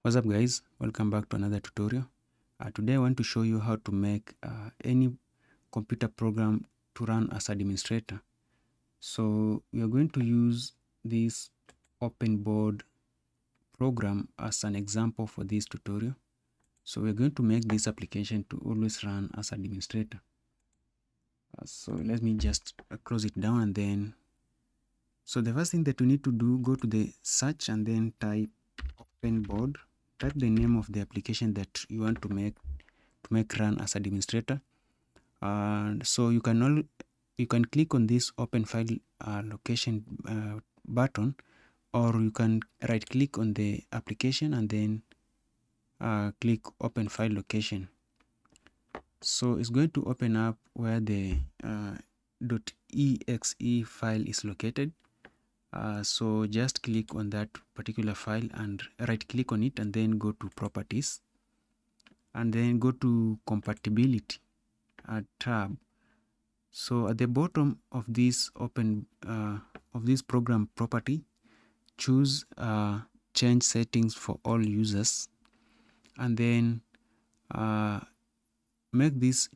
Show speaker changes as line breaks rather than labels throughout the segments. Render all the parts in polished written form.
What's up guys, welcome back to another tutorial. Today I want to show you how to make any computer program to run as administrator. So we are going to use this open board program as an example for this tutorial. So we're going to make this application to always run as administrator. So let me just close it down, and then so the first thing that we need to do, go to the search and then type open board. Type the name of the application that you want to make run as administrator. So you can click on this open file location button, or you can right click on the application and then click open file location. So it's going to open up where the .exe file is located. So just click on that particular file and right click on it, and then go to properties, and then go to compatibility tab. So at the bottom of this program property, choose change settings for all users, and then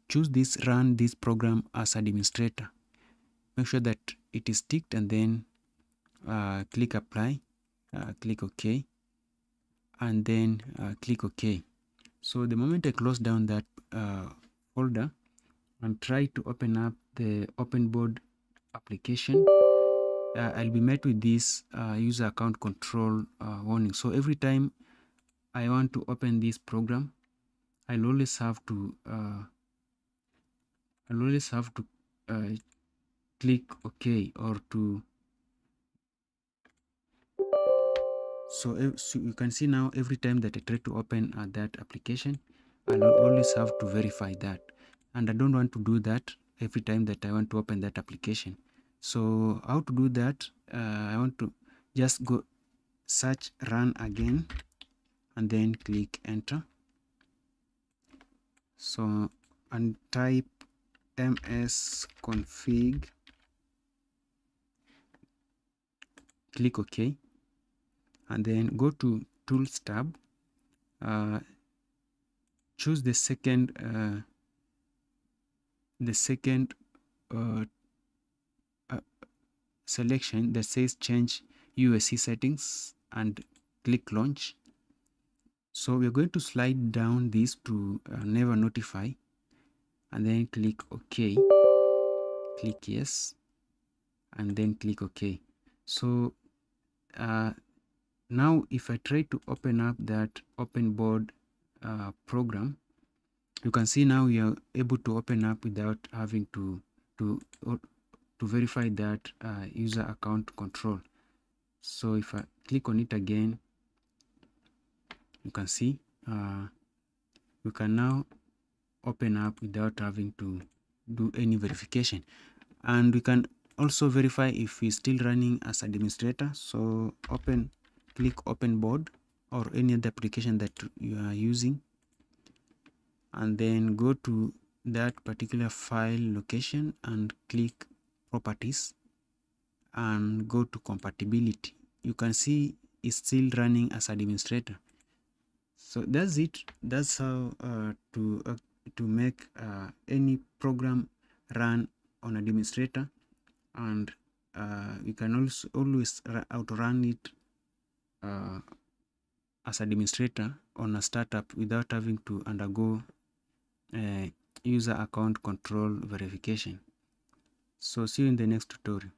choose this run this program as administrator. Make sure that it is ticked, and then click apply, click OK, and then click OK. So the moment I close down that folder and try to open up the open board application, I'll be met with this user account control warning. So every time I want to open this program, I'll always have to click OK, or to so you can see now every time that I try to open that application, I'll always have to verify that, and I don't want to do that every time that I want to open that application. So how to do that? I want to just go search run again, and then click enter. So and type msconfig, click OK, and then go to tools tab, choose the second selection that says change USC settings, and click launch. So we're going to slide down this to never notify, and then click OK, click yes, and then click OK. So now if I try to open up that open board program, you can see now we are able to open up without having to verify that user account control. So if I click on it again, you can see we can now open up without having to do any verification, and we can also verify if we're still running as administrator. So click open board or any other application that you are using, and then go to that particular file location and click properties and go to compatibility. You can see it's still running as administrator. So that's it. That's how to make any program run on administrator, and you can also always outrun it as administrator on a startup without having to undergo user account control verification. So see you in the next tutorial.